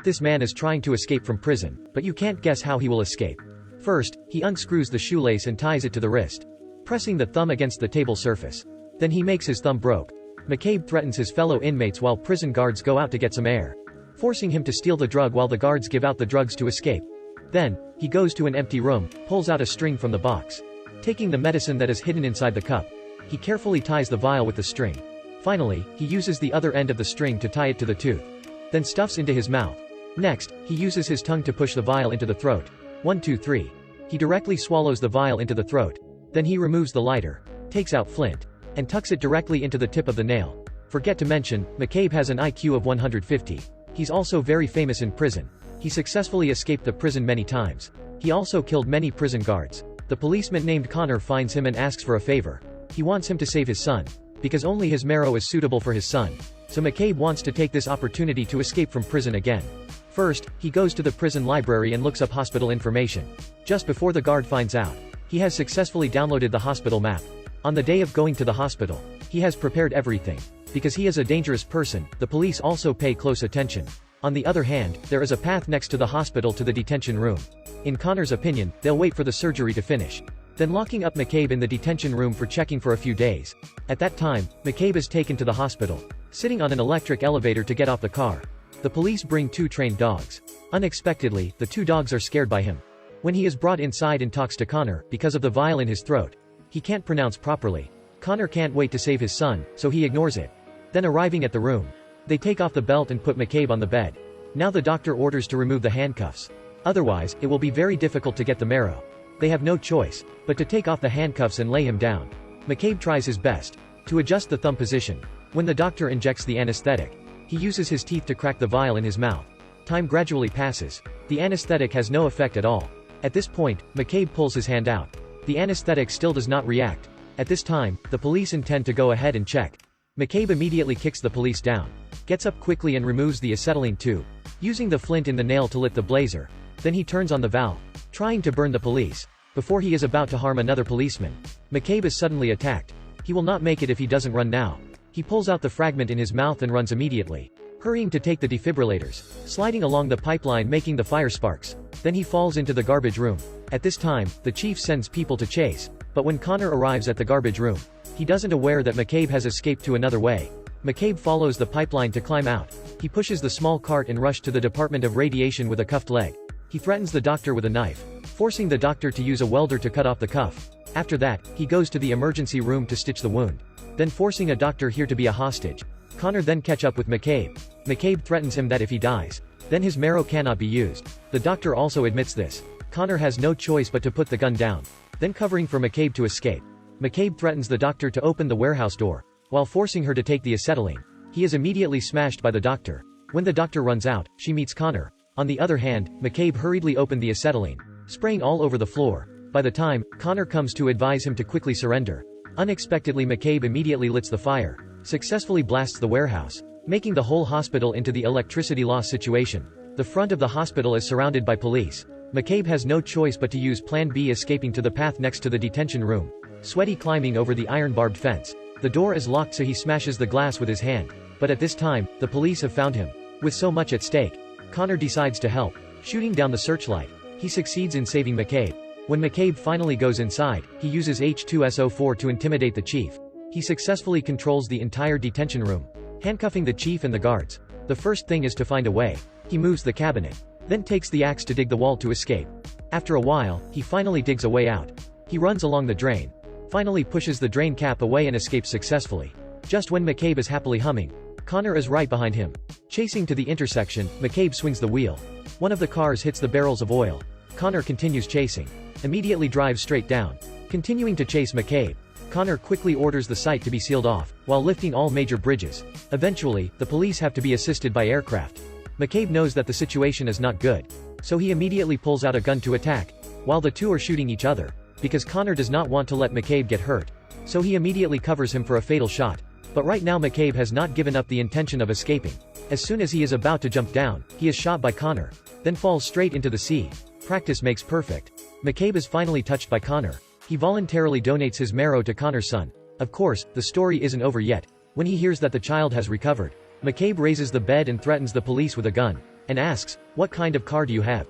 This man is trying to escape from prison, but you can't guess how he will escape. First, he unscrews the shoelace and ties it to the wrist, pressing the thumb against the table surface. Then he makes his thumb broke. McCabe threatens his fellow inmates while prison guards go out to get some air, forcing him to steal the drug while the guards give out the drugs to escape. Then, he goes to an empty room, pulls out a string from the box. Taking the medicine that is hidden inside the cup, he carefully ties the vial with the string. Finally, he uses the other end of the string to tie it to the tooth, then stuffs into his mouth. Next, he uses his tongue to push the vial into the throat. 1 2 3. He directly swallows the vial into the throat. Then he removes the lighter, takes out flint, and tucks it directly into the tip of the nail. Forget to mention, McCabe has an IQ of 150. He's also very famous in prison. He successfully escaped the prison many times. He also killed many prison guards. The policeman named Connor finds him and asks for a favor. He wants him to save his son, because only his marrow is suitable for his son. So McCabe wants to take this opportunity to escape from prison again. First, he goes to the prison library and looks up hospital information. Just before the guard finds out, he has successfully downloaded the hospital map. On the day of going to the hospital, he has prepared everything. Because he is a dangerous person, the police also pay close attention. On the other hand, there is a path next to the hospital to the detention room. In Connor's opinion, they'll wait for the surgery to finish, then locking up McCabe in the detention room for checking for a few days. At that time, McCabe is taken to the hospital, sitting on an electric elevator to get off the car. The police bring 2 trained dogs. Unexpectedly, the 2 dogs are scared by him. When he is brought inside and talks to Connor, because of the vial in his throat, he can't pronounce properly. Connor can't wait to save his son, so he ignores it. Then arriving at the room, they take off the belt and put McCabe on the bed. Now the doctor orders to remove the handcuffs. Otherwise, it will be very difficult to get the marrow. They have no choice, but to take off the handcuffs and lay him down. McCabe tries his best to adjust the thumb position. When the doctor injects the anesthetic, he uses his teeth to crack the vial in his mouth. Time gradually passes. The anesthetic has no effect at all. At this point, McCabe pulls his hand out. The anesthetic still does not react. At this time, the police intend to go ahead and check. McCabe immediately kicks the police down, gets up quickly and removes the acetylene tube, using the flint in the nail to lit the blazer. Then he turns on the valve, trying to burn the police. Before he is about to harm another policeman, McCabe is suddenly attacked. He will not make it if he doesn't run now. He pulls out the fragment in his mouth and runs immediately, hurrying to take the defibrillators, sliding along the pipeline making the fire sparks. Then he falls into the garbage room. At this time, the chief sends people to chase, but when Connor arrives at the garbage room, he doesn't aware that McCabe has escaped to another way. McCabe follows the pipeline to climb out. He pushes the small cart and rushes to the Department of Radiation with a cuffed leg. He threatens the doctor with a knife, forcing the doctor to use a welder to cut off the cuff. After that, he goes to the emergency room to stitch the wound, then forcing a doctor here to be a hostage. Connor then catch up with McCabe. McCabe threatens him that if he dies, then his marrow cannot be used. The doctor also admits this. Connor has no choice but to put the gun down, then covering for McCabe to escape. McCabe threatens the doctor to open the warehouse door, while forcing her to take the acetylene. He is immediately smashed by the doctor. When the doctor runs out, she meets Connor. On the other hand, McCabe hurriedly opened the acetylene, spraying all over the floor. By the time Connor comes to advise him to quickly surrender, unexpectedly McCabe immediately lights the fire, successfully blasts the warehouse, making the whole hospital into the electricity loss situation. The front of the hospital is surrounded by police. McCabe has no choice but to use Plan B, escaping to the path next to the detention room, sweaty climbing over the iron-barbed fence. The door is locked, so he smashes the glass with his hand. But at this time, the police have found him. With so much at stake, Connor decides to help, shooting down the searchlight. He succeeds in saving McCabe. When McCabe finally goes inside, he uses H2SO4 to intimidate the chief. He successfully controls the entire detention room, handcuffing the chief and the guards. The first thing is to find a way. He moves the cabinet, then takes the axe to dig the wall to escape. After a while, he finally digs a way out. He runs along the drain, finally pushes the drain cap away and escapes successfully. Just when McCabe is happily humming, Connor is right behind him. Chasing to the intersection, McCabe swings the wheel. One of the cars hits the barrels of oil. Connor continues chasing, immediately drives straight down. Continuing to chase McCabe, Connor quickly orders the site to be sealed off, while lifting all major bridges. Eventually, the police have to be assisted by aircraft. McCabe knows that the situation is not good, so he immediately pulls out a gun to attack, while the two are shooting each other, because Connor does not want to let McCabe get hurt. So he immediately covers him for a fatal shot. But right now McCabe has not given up the intention of escaping. As soon as he is about to jump down, he is shot by Connor, then falls straight into the sea. Practice makes perfect. McCabe is finally touched by Connor. He voluntarily donates his marrow to Connor's son. Of course, the story isn't over yet. When he hears that the child has recovered, McCabe raises the bed and threatens the police with a gun. and asks, "What kind of car do you have?"